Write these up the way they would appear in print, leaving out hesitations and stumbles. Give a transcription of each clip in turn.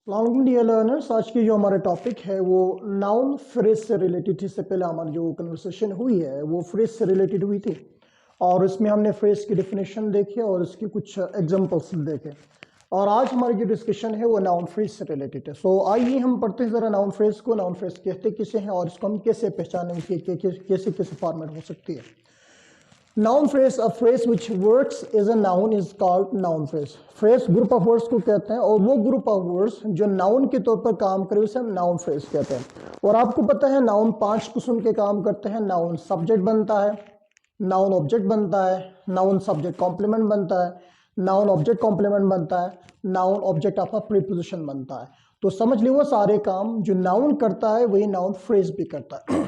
अस्सलाम dear learners, आज की जो हमारा टॉपिक है वो नाउन फ्रेज से रिलेटेड थी। इससे पहले हमारी जो कन्वर्सेशन हुई है वो फ्रेज से रिलेटेड हुई थी और इसमें हमने फ्रेज की डेफिनेशन देखी और उसकी कुछ एग्जांपल्स देखे। और आज हमारी जो डिस्कशन है वो नाउन फ्रेज से रिलेटेड है। सो आइए हम पढ़ते हैं ज़रा नाउन फ्रेज को। नाउन फ्रेज कहते किसे हैं और इसको हम कैसे पहचानेंगे कि कैसे कैसे फॉर्मेट हो सकती है। Noun phrase, a phrase which works as a noun is called noun phrase. Phrase group of words को कहते हैं और वो ग्रुप ऑफ वर्ड्स जो नाउन के तौर पर काम करे उसे हम नाउन फ्रेज कहते हैं। और आपको पता है नाउन 5 किस्म के काम करते हैं। नाउन सब्जेक्ट बनता है, नाउन ऑब्जेक्ट बनता है, नाउन सब्जेक्ट कॉम्प्लीमेंट बनता है, नाउन ऑब्जेक्ट कॉम्प्लीमेंट बनता है, noun object of a preposition बनता है। तो समझ ली वो सारे काम जो नाउन करता है वही नाउन फ्रेज भी करता है।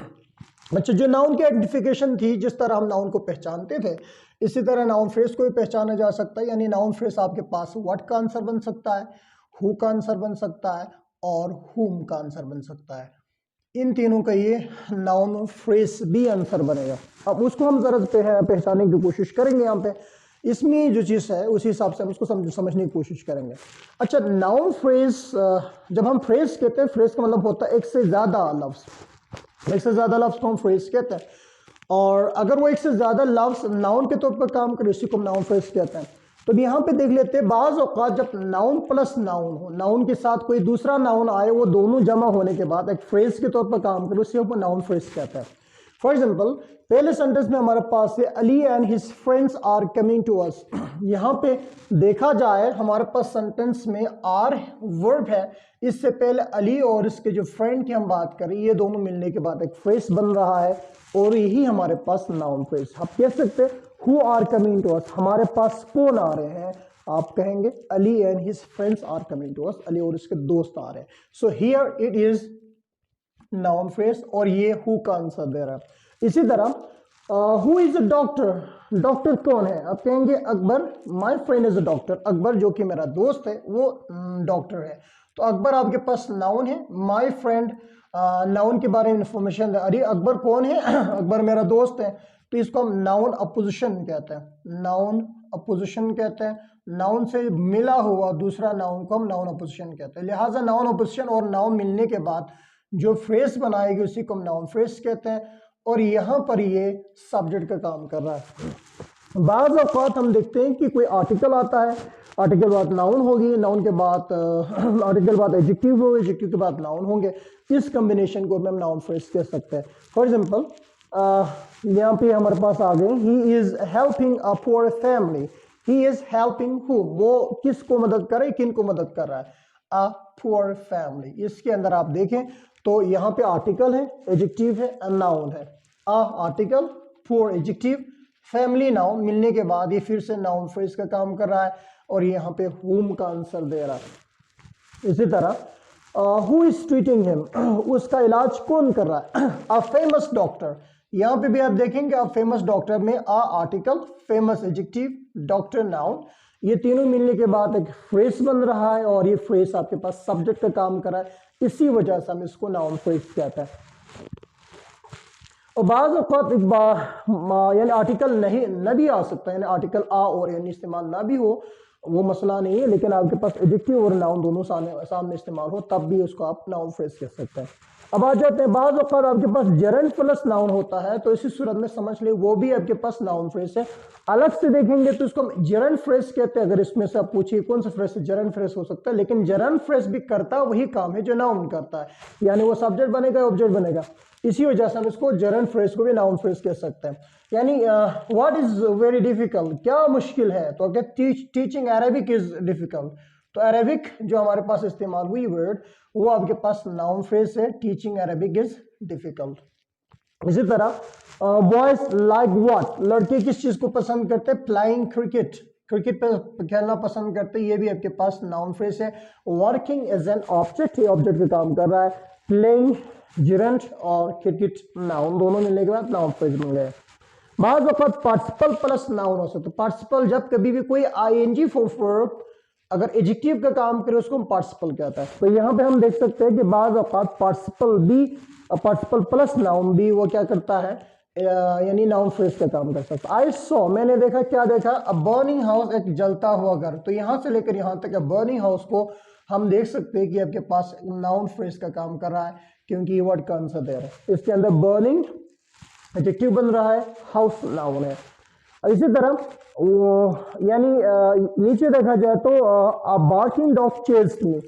अच्छा, जो नाउन की आइडेंटिफिकेशन थी, जिस तरह हम नाउन को पहचानते थे इसी तरह नाउन फ्रेज को भी पहचाना जा सकता है। यानी नाउन फ्रेज आपके पास व्हाट का आंसर बन सकता है, हु का आंसर बन सकता है और हुम का आंसर बन सकता है। इन तीनों का ये नाउन फ्रेज भी आंसर बनेगा। अब उसको हम जरा पहचानने की कोशिश करेंगे। यहाँ पे इसमें जो चीज़ है उसी हिसाब से हम उसको समझने की कोशिश करेंगे। अच्छा, नाउन फ्रेज, जब हम फ्रेज कहते हैं, फ्रेज का मतलब होता है एक से ज़्यादा लफ्ज़। एक से ज्यादा लफ्ज को हम फ्रेज कहते हैं और अगर वो एक से ज्यादा लफ्ज नाउन के तौर पर काम करे उसी को हम नाउन फ्रेज कहते हैं। तो यहाँ पे देख लेते हैं, बाज औकात जब नाउन प्लस नाउन हो, नाउन के साथ कोई दूसरा नाउन आए, वो दोनों जमा होने के बाद एक फ्रेज के तौर पर काम करे उसी को नाउन फ्रेज कहते हैं। फॉर एग्जाम्पल, पहले सेंटेंस में हमारे पास है Ali and his friends are coming to us. यहाँ पे देखा जाए हमारे पास सेंटेंस में आर वर्ब है, इससे पहले अली और इसके जो फ्रेंड की हम बात करें ये दोनों मिलने के बाद एक फ्रेज बन रहा है और यही हमारे पास नाउन फ्रेज। आप कह सकते हैं who are coming to us, हमारे पास कौन आ रहे हैं। आप कहेंगे Ali and his friends are coming to us, Ali और इसके दोस्त आ रहे हैं। So here it is noun phrase और ये हु का आंसर दे रहा है। इसी तरह who is a doctor, doctor कौन है। आप कहेंगे Akbar, my friend is a doctor, Akbar जो कि मेरा दोस्त है वो डॉक्टर है। तो अकबर आपके पास नाउन है, माय फ्रेंड नाउन के बारे में इंफॉर्मेशन है। अरे अकबर कौन है अकबर मेरा दोस्त है, तो इसको हम नाउन अपोजिशन कहते हैं। नाउन अपोजिशन कहते हैं, नाउन से मिला हुआ दूसरा नाउन को हम नाउन अपोजिशन कहते हैं। लिहाजा नाउन अपोजिशन और नाउन मिलने के बाद जो फ्रेज बनाएगी उसी को हम नाउन फ्रेज कहते हैं और यहाँ पर ये सब्जेक्ट का काम कर रहा है। बाज़ औक़ात हम देखते हैं कि कोई आर्टिकल आता है, आर्टिकल बाद नाउन होगी, नाउन के बाद आर्टिकल बाद एडजेक्टिव होगा, एडजेक्टिव के बाद नाउन होंगे। इस कम्बिनेशन को हम नाउन फ्रेज कह सकते हैं। फॉर एग्जाम्पल, यहाँ पे हमारे पास आ गए he is helping a poor family. He is helping who, वो किसको मदद कर रहा है, किन को मदद कर रहा है, अ पुअर फैमिली। इसके अंदर आप देखें तो यहाँ पे आर्टिकल है, एडजेक्टिव है, नाउन है। A article, poor adjective, family noun मिलने के बाद ये फिर से नाउन फ्रेज का काम कर रहा है और यहाँ पे हुम का आंसर दे रहा है। इसी तरह हु इज ट्रीटिंग हिम, उसका इलाज कौन कर रहा है, अ फेमस डॉक्टर। यहाँ पे भी आप देखेंगे अ फेमस डॉक्टर में a article, famous adjective, doctor noun, ये तीनों मिलने के बाद एक फ्रेज बन रहा है और ये फ्रेज आपके पास सब्जेक्ट का काम कर रहा है। इसी वजह से हम इसको नाउन फ्रेज कहते हैं। और बाज़ औक़ात एक बार यानी आर्टिकल नहीं न भी आ सकता है, यानी आर्टिकल आ और यानी इस्तेमाल ना भी हो, वो मसला नहीं है, लेकिन आपके पास एडजेक्टिव और नाउन दोनों सामने इस्तेमाल हो तब भी उसको आप नाउन फ्रेज कह सकते हैं। अब आ जाते हैं, बाज़ औक़ात आपके पास जरंड प्लस नाउन होता है, तो इसी सूरत में समझ ले वो भी आपके पास नाउन फ्रेज है। अलग से देखेंगे तो इसको हम जरंड फ्रेज कहते हैं। अगर इसमें से आप पूछिए कौन सा फ्रेज जरंड फ्रेज हो सकता है, लेकिन जरंड फ्रेज भी करता वही काम है जो नाउन करता है, यानी वो सब्जेक्ट बनेगा, ऑब्जेक्ट बनेगा। इसी वजह से हम इसको जरंड फ्रेज को भी नाउन फ्रेज कह सकते हैं। यानी व्हाट इज वेरी डिफिकल्ट, क्या मुश्किल है, तो अगर टीचिंग अरेबिक इज डिफिकल्ट, तो अरेबिक जो हमारे पास इस्तेमाल हुई वर्ड वो आपके पास नाउन फ्रेज है, टीचिंग अरेबिक इज डिफिकल्ट। इसी तरह बॉयज लाइक व्हाट, लड़के किस चीज को पसंद करते हैं, प्लेइंग क्रिकेट, क्रिकेट पे खेलना पसंद करते हैं, ये भी आपके पास नाउन फ्रेज है। वर्किंग एज एन ऑब्जेक्ट, ये ऑब्जेक्ट का काम कर रहा है। प्लेइंग जिरेंट और क्रिकेट नाउन दोनों मिलने के बाद नाउन फ्रेज मिल गए। बाद वक्त पार्टिसिपल प्लस नाउन हो सकता है। पार्टिसिपल जब कभी भी कोई आईएनजी फॉर्म वर्ब अगर एडजेक्टिव का काम करे उसको हम पार्टिसिपल कहता है। तो यहाँ पे हम देख सकते हैं कि बाद वक्त पार्टिसिपल भी, पार्टिसिपल प्लस नाउन भी वो क्या करता है, यानी नाउन फ्रेज का काम कर सकता है। आई सॉ, मैंने देखा, क्या देखा, अ बर्निंग हाउस, एक जलता हुआ घर। तो यहाँ से लेकर यहाँ तक बर्निंग हाउस को हम देख सकते हैं कि आपके पास नाउन फ्रेज का काम कर रहा है, क्योंकि ये वर्ड का आंसर दे रहा है। इसके अंदर बर्निंग एडजेक्टिव बन रहा है, हाउस नाउन है। इसी तरह यानी नीचे देखा जाए तो अ बार्किंग डॉग चेस्ड मी,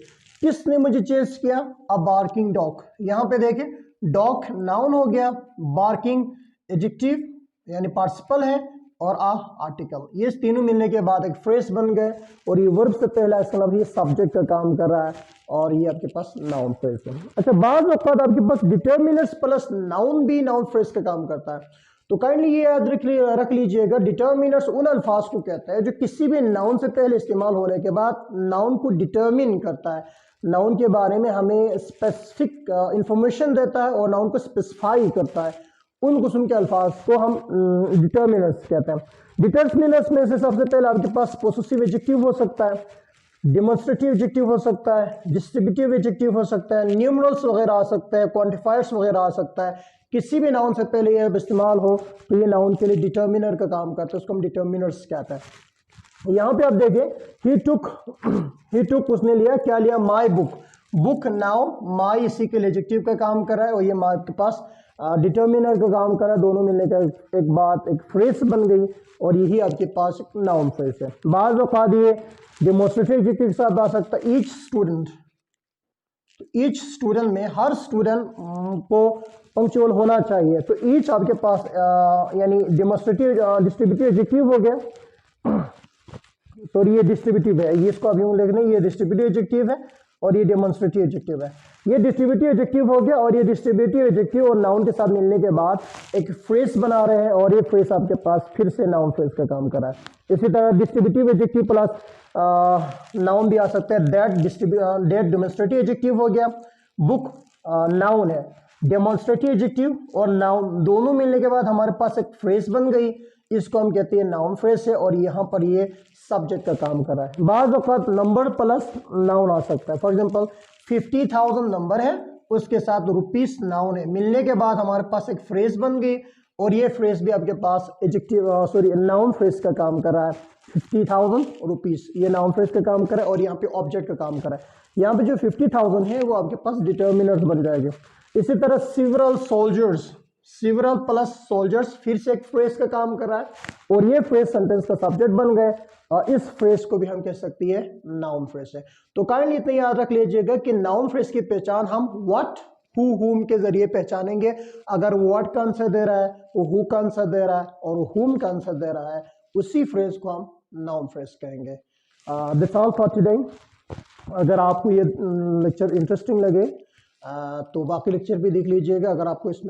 किसने मुझे चेस किया? अ बार्किंग डॉग। यहाँ पे देखें, डॉग नाउन हो गया, बार्किंग एडजेक्टिव यानी पार्टिसिपल है, और आ आर्टिकल, ये तीनों मिलने के बाद एक फ्रेज बन गए, और ये वर्ब से पहला इसका मतलब ये सब्जेक्ट का काम कर रहा है, और ये आपके पास नाउन फ्रेज है। अच्छा, बाद वक्त आपके पास डिटर्मिनर्स प्लस नाउन भी नाउन फ्रेज का काम करता है। तो काइंडली ये याद रख लीजिएगा, डिटर्मिनर्स उन अल्फाज को कहता है जो किसी भी नाउन से पहले इस्तेमाल होने के बाद नाउन को डिटर्मिन करता है, नाउन के बारे में हमें स्पेसिफिक इंफॉर्मेशन देता है और नाउन को स्पेसिफाई करता है। उन किस्म के अल्फाज को हम डिटर्मिनर्स कहते हैं। डिटर्मिनर्स में से सबसे पहले आपके पास पोसेसिव एडजेक्टिव हो सकता है, डेमोन्स्ट्रेटिव एडजेक्टिव हो सकता है, डिस्ट्रीब्यूटिव एडजेक्टिव हो सकता है, न्यूमरल्स वगैरह आ सकते हैं, क्वांटिफायर्स वगैरह आ सकता है। किसी भी नाउन से पहले ये इस्तेमाल हो तो ये नाउन के लिए डिटर्मिनर का काम करता है, उसको हम डिटर्मिनर्स कहते हैं। यहाँ पे आप देखें, ही टुक उसने लिया, क्या लिया? My book. बुक नाउन, माई इसी के लिए एडजेक्टिव का काम कर रहा है, और ये माई के पास डिटर्मिनर का काम कर रहा है। दोनों मिलने का एक बात, एक फ्रेज बन गई, और यही आपके पास एक नाउन फ्रेज है। बाज़ औक़ात ये डेमोन्स्ट्रेटिव एडजेक्टिव के साथ आ सकता है। ईच स्टूडेंट, ईच स्टूडेंट में हर स्टूडेंट को पंक्चुअल होना चाहिए, तो ईच आपके पास यानी डेमोन्स्ट्रेटिव डिस्ट्रीब्यूटिव एडजेक्टिव हो गया। सॉरी, ये डिस्ट्रीब्यूटिव है, ये इसको अभी हम लिख रहे हैं, ये डिस्ट्रीब्यूटिव एडजेक्टिव है और ये डेमोन्स्ट्रेटिव एडजेक्टिव है। ये डिस्ट्रीब्यूटिव एडजेक्टिव हो गया, और ये डिस्ट्रीब्यूटिव एडजेक्टिव और नाउन के साथ मिलने के बाद एक फ्रेज बना रहे हैं, और ये फ्रेज आपके पास फिर से नाउन फ्रेज का काम कर रहा है। इसी तरह डिस्ट्रीब्यूटिव एडजेक्टिव प्लस नाउन भी आ सकता है। दैट डेमोन्स्ट्रेटिव एडजेक्टिव हो गया, बुक नाउन है, डेमोन्स्ट्रेटिव एडजेक्टिव और नाउन दोनों मिलने के बाद हमारे पास एक फ्रेज बन गई, इसको हम कहते हैं नाउन फ्रेज है, और यहाँ पर ये सब्जेक्ट का काम कर रहा है। बाज़ वक़्त नंबर प्लस नाउन आ सकता है। फॉर एग्जांपल 50,000 नंबर है, उसके साथ रुपीस नाउन है, मिलने के बाद हमारे पास एक फ्रेज बन गई, और ये फ्रेज भी आपके पास एडजेक्टिव नाउन फ्रेज का काम कर रहा है। 50,000 रुपीस, ये नाउन फ्रेज का काम कर रहा है, और यहाँ पे ऑब्जेक्ट का काम कर रहा है। यहाँ पे जो 50,000 है वो आपके पास डिटर्मिनर्स बन जाएंगे। इसी तरह several soldiers, several plus soldiers फिर से एक फ्रेज का काम कर रहा है, और ये फ्रेज सेंटेंस का सब्जेक्ट बन गए, और इस फ्रेज को भी हम कह सकते हैं नाउन फ्रेज है। तो काइंडली इतना याद रख लीजिएगा कि नाउन फ्रेज की पहचान हम व्हाट, हु, हुम के जरिए पहचानेंगे। अगर व्हाट का आंसर दे रहा है, वो हु का आंसर दे रहा है, और हुम का आंसर दे रहा है, उसी फ्रेज को हम नाउन फ्रेज कहेंगे। This all for today. अगर आपको ये लेक्चर इंटरेस्टिंग लगे तो बाकी लेक्चर भी देख लीजिएगा। अगर आपको इसमें